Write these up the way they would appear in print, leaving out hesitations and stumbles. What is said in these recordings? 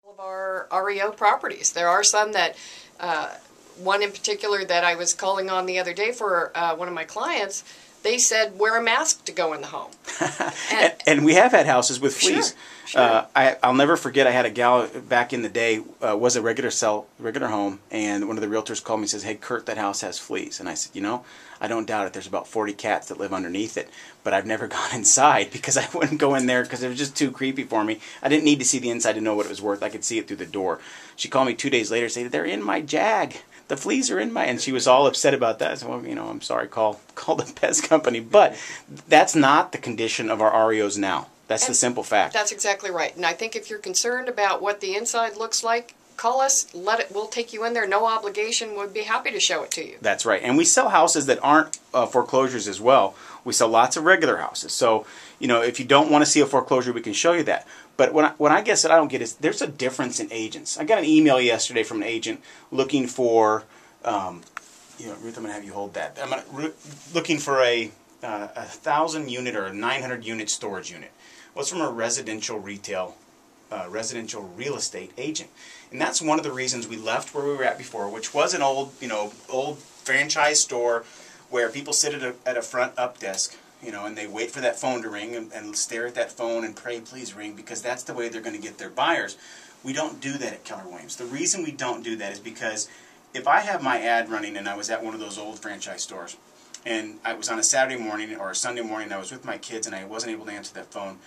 Of our REO properties. There are some that, one in particular that I was calling on the other day for one of my clients, they said wear a mask to go in the home. And we have had houses with fleas. Sure. I'll never forget, I had a gal back in the day, was a regular home, and one of the realtors called me and says, "Hey Kurt, that house has fleas." And I said, I don't doubt it. There's about 40 cats that live underneath it, but I've never gone inside because I wouldn't go in there because it was just too creepy for me. I didn't need to see the inside to know what it was worth. I could see it through the door. She called me 2 days later and said, "They're in my Jag. The fleas are in my," and she was all upset about that. So, I'm sorry, call the pest company. But that's not the condition of our REOs now. That's the simple fact. That's exactly right. And I think if you're concerned about what the inside looks like, call us. We'll take you in there. No obligation. We'd be happy to show it to you. That's right. And we sell houses that aren't foreclosures as well. We sell lots of regular houses. So, if you don't want to see a foreclosure, we can show you that. But what I guess that I don't get is there's a difference in agents. I got an email yesterday from an agent looking for, Ruth, I'm going to have you hold that. Looking for a 1,000 unit or a 900 unit storage unit. Well, it's from a residential real estate agent. And that's one of the reasons we left where we were at before, which was an old franchise store where people sit at a front up desk, and they wait for that phone to ring and stare at that phone and pray, please ring, because that's the way they're going to get their buyers. We don't do that at Keller Williams. The reason we don't do that is because if I have my ad running and I was at one of those old franchise stores and I was on a Saturday morning or a Sunday morning and I was with my kids and I wasn't able to answer that phone,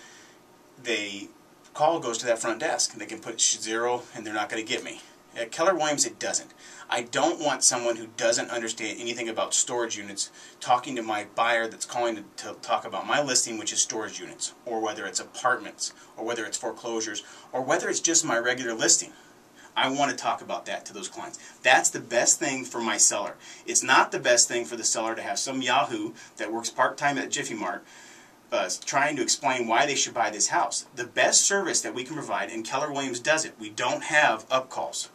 the call goes to that front desk. They can put 0 and they're not going to get me. At Keller Williams, it doesn't. I don't want someone who doesn't understand anything about storage units talking to my buyer that's calling to talk about my listing, which is storage units, or whether it's apartments, or whether it's foreclosures, or whether it's just my regular listing. I want to talk about that to those clients. That's the best thing for my seller. It's not the best thing for the seller to have some yahoo that works part-time at Jiffy Mart trying to explain why they should buy this house. The best service that we can provide, and Keller Williams does it, we don't have up calls.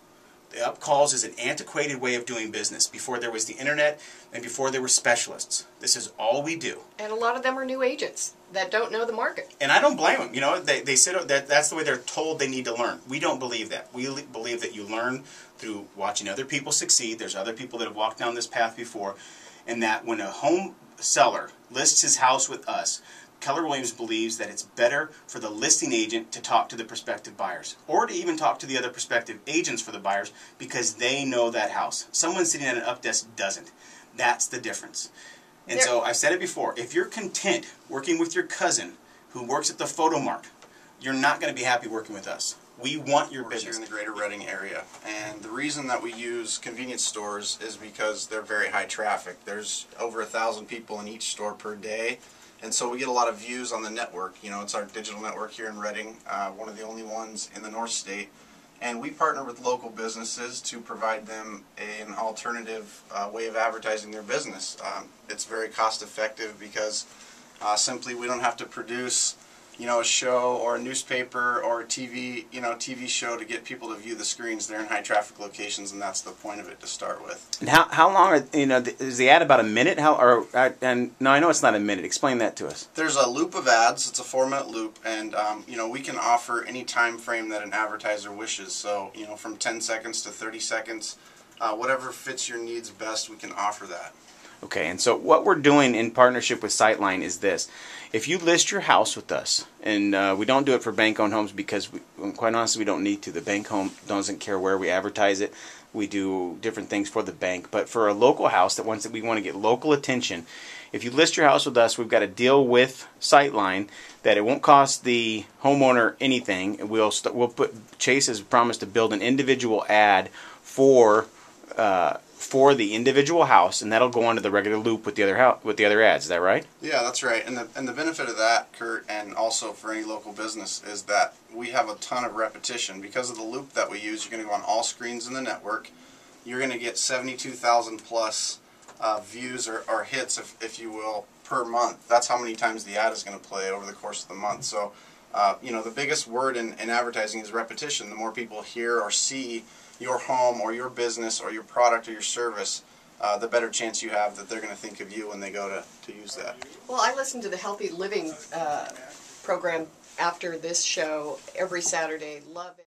The up calls is an antiquated way of doing business before there was the internet and before there were specialists. This is all we do. And a lot of them are new agents that don't know the market. And I don't blame them. They sit that's the way they're told they need to learn. We don't believe that. We believe that you learn through watching other people succeed. There's other people that have walked down this path before, and that when a home seller lists his house with us, Keller Williams believes that it's better for the listing agent to talk to the prospective buyers, or to even talk to the other prospective agents for the buyers, because they know that house. Someone sitting at an up desk doesn't. That's the difference. And so I've said it before, if you're content working with your cousin who works at the Photo Mart, you're not going to be happy working with us. We want your business. Here in the greater Reading area, and the reason that we use convenience stores is because they're very high traffic. There's over 1,000 people in each store per day. And so we get a lot of views on the network. It's our digital network here in Reading, one of the only ones in the North State. And we partner with local businesses to provide them an alternative way of advertising their business. It's very cost effective because simply we don't have to produce a show or a newspaper or a TV show to get people to view the screens. They're in high traffic locations, and that's the point of it to start with. And how long is the ad? About a minute? And no, I know it's not a minute. Explain that to us. There's a loop of ads. It's a 4-minute loop, and we can offer any time frame that an advertiser wishes. So from 10 seconds to 30 seconds, whatever fits your needs best, we can offer that. Okay, and so what we're doing in partnership with Sightline is this. If you list your house with us, and we don't do it for bank-owned homes because, quite honestly, we don't need to. The bank home doesn't care where we advertise it. We do different things for the bank. But for a local house that we want to get local attention, if you list your house with us, we've got a deal with Sightline that it won't cost the homeowner anything. Chase has promised to build an individual ad for the individual house, and that'll go onto the regular loop with the other ads. Is that right? Yeah, that's right. And the benefit of that, Kurt, and also for any local business, is that we have a ton of repetition. Because of the loop that we use, you're going to go on all screens in the network. You're going to get 72,000 plus views or hits, if you will, per month. That's how many times the ad is going to play over the course of the month. So, the biggest word in advertising is repetition. The more people hear or see your home or your business or your product or your service, the better chance you have that they're going to think of you when they go to use that. Well, I listen to the Healthy Living program after this show every Saturday. Love it.